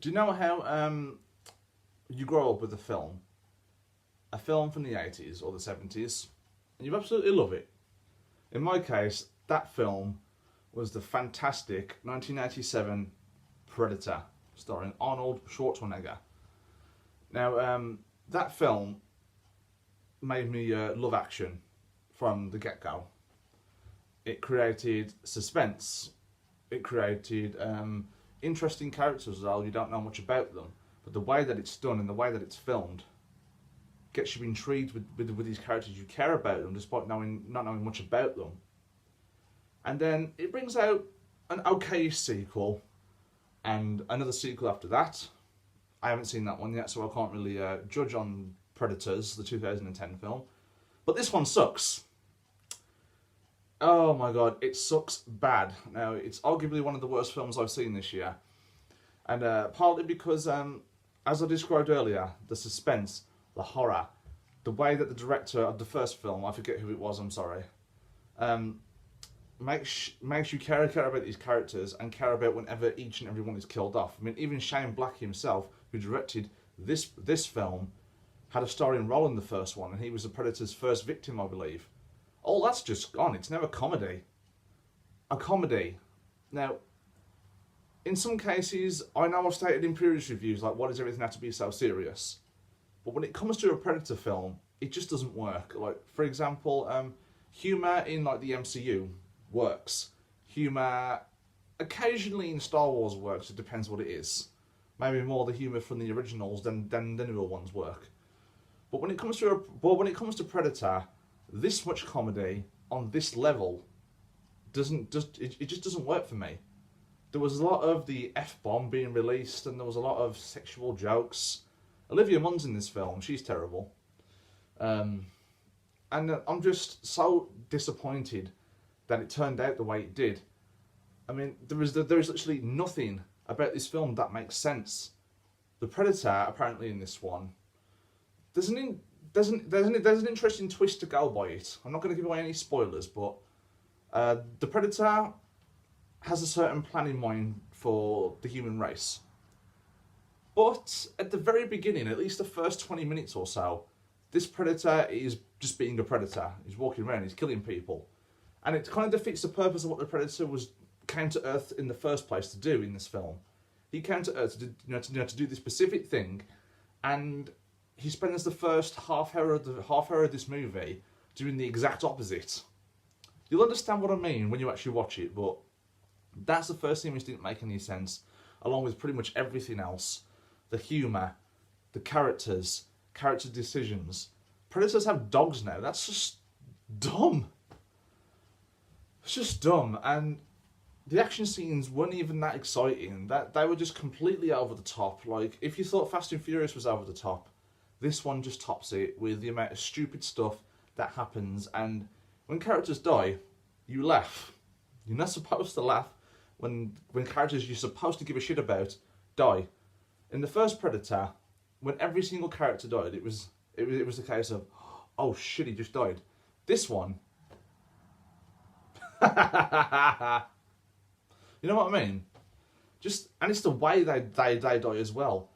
Do you know how you grow up with a film from the 80s or the 70s, and you absolutely love it? In my case, that film was the fantastic 1987 Predator, starring Arnold Schwarzenegger. Now, that film made me love action from the get-go. It created suspense. It created interesting characters as well. You don't know much about them, but the way that it's done and the way that it's filmed gets you intrigued with these characters. You care about them despite not knowing much about them. And then it brings out an okay sequel and another sequel after that. I haven't seen that one yet, so I can't really judge on Predators, the 2010 film. But this one sucks. Oh my god, it sucks bad. Now, it's arguably one of the worst films I've seen this year. And partly because, as I described earlier, the suspense, the horror, the way that the director of the first film, I forget who it was, I'm sorry, makes you care about these characters and care about whenever each and every one is killed off. I mean, even Shane Black himself, who directed this film, had a starring role in the first one, and he was the Predator's first victim, I believe. All that's just gone. It's now a comedy. A comedy. Now, in some cases, I know I've stated in previous reviews, like, why does everything have to be so serious? But when it comes to a Predator film, it just doesn't work. Like, for example, humour in, like, the MCU works. Humour occasionally in Star Wars works. It depends what it is. Maybe more the humour from the originals than the newer ones work. But when it comes to Predator, this much comedy on this level it just doesn't work for me. There was a lot of the F-bomb being released, and there was a lot of sexual jokes. Olivia Munn's in this film. She's terrible. And I'm just so disappointed that it turned out the way it did. I mean, there is literally nothing about this film that makes sense. The Predator, apparently in this one, there's an interesting twist to go by it. I'm not going to give away any spoilers, but the Predator has a certain plan in mind for the human race. But at the very beginning, at least the first 20 minutes or so, this Predator is just being a Predator. He's walking around, he's killing people. And it kind of defeats the purpose of what the Predator came to Earth in the first place to do in this film. He came to Earth to do this specific thing, and he spends the first half hour of this movie doing the exact opposite. You'll understand what I mean when you actually watch it, but that's the first thing which didn't make any sense, along with pretty much everything else. The humour, the character decisions. Predators have dogs now. That's just dumb. It's just dumb, and the action scenes weren't even that exciting. That they were just completely over the top. Like, if you thought Fast and Furious was over the top, this one just tops it with the amount of stupid stuff that happens. And when characters die, you laugh. You're not supposed to laugh when characters you're supposed to give a shit about die. In the first Predator, when every single character died, it was the case of, oh shit, he just died. This one, you know what I mean? And it's the way they die as well.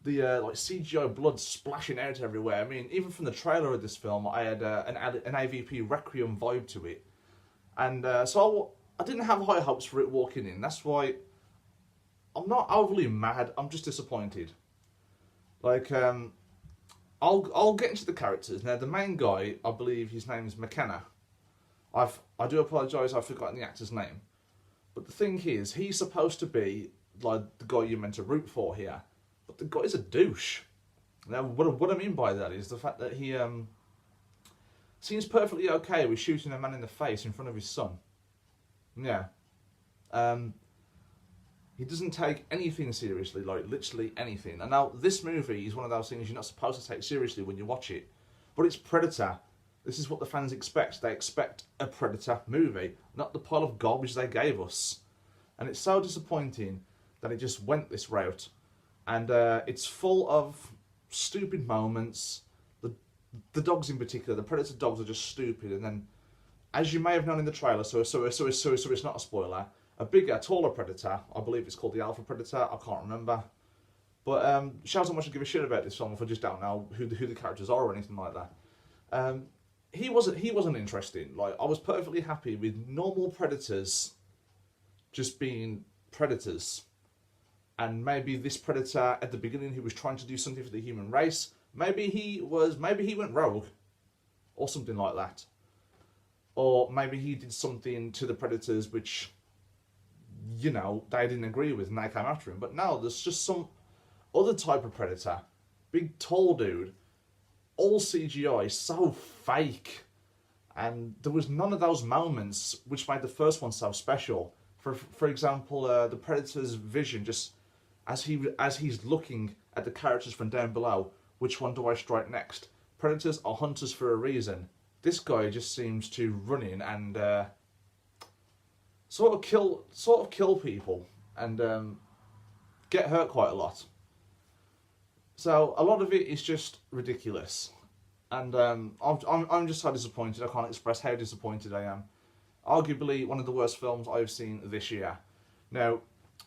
The like CGI blood splashing out everywhere. I mean, even from the trailer of this film, I had an AVP Requiem vibe to it, and so I didn't have high hopes for it walking in. That's why I'm not overly mad. I'm just disappointed. Like, I'll get into the characters now. The main guy, I believe his name is McKenna. I do apologise, I've forgotten the actor's name. But the thing is, he's supposed to be like the guy you're meant to root for here. But the guy's a douche. Now, what I mean by that is the fact that he seems perfectly okay with shooting a man in the face in front of his son. Yeah. He doesn't take anything seriously, like literally anything. And now this movie is one of those things you're not supposed to take seriously when you watch it. But it's Predator. This is what the fans expect. They expect a Predator movie, not the pile of garbage they gave us. And it's so disappointing that it just went this route. And it's full of stupid moments. The dogs in particular, the Predator dogs are just stupid. And then, as you may have known in the trailer, so it's not a spoiler, a bigger, taller Predator, I believe it's called the Alpha Predator, I can't remember, But shows how much I give a shit about this film if I just don't know who the characters are or anything like that. He wasn't interesting. Like, I was perfectly happy with normal predators just being predators. And maybe this predator at the beginning, he was trying to do something for the human race. Maybe he went rogue or something like that. Or maybe he did something to the predators which, you know, they didn't agree with and they came after him. But no, there's just some other type of predator. Big tall dude. All CGI, so fake. And there was none of those moments which made the first one so special. For example, the predator's vision, just as he's looking at the characters from down below, which one do I strike next? Predators are hunters for a reason. This guy just seems to run in and sort of kill people and get hurt quite a lot. So a lot of it is just ridiculous, and I'm just so disappointed. I can't express how disappointed I am. Arguably one of the worst films I've seen this year. Now,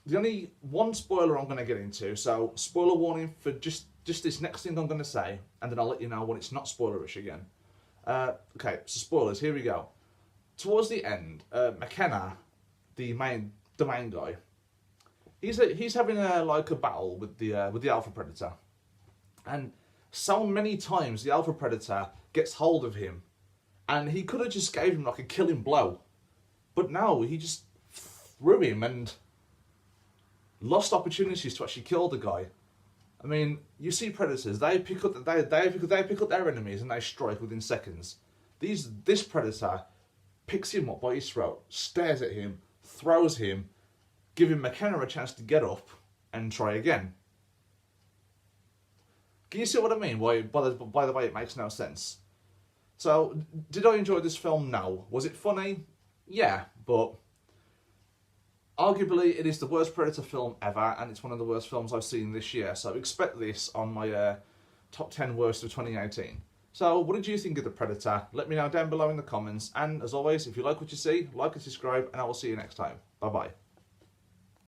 the only one spoiler I'm going to get into, so spoiler warning for just this next thing I'm going to say, and then I'll let you know when it's not spoilerish again. Okay, so spoilers, here we go. Towards the end, McKenna, the main guy, he's having a battle with the alpha predator, and so many times the alpha predator gets hold of him, and he could have just gave him like a killing blow, but no, he just threw him and lost opportunities to actually kill the guy. I mean, you see predators, they pick up their enemies and they strike within seconds. This predator picks him up by his throat, stares at him, throws him, giving McKenna a chance to get up and try again. Can you see what I mean? By the way, it makes no sense. So, did I enjoy this film? No. Was it funny? Yeah, but arguably it is the worst Predator film ever, and it's one of the worst films I've seen this year. So expect this on my top 10 worst of 2018. So, what did you think of The Predator? Let me know down below in the comments. And as always, if you like what you see, like and subscribe, and I will see you next time. Bye bye.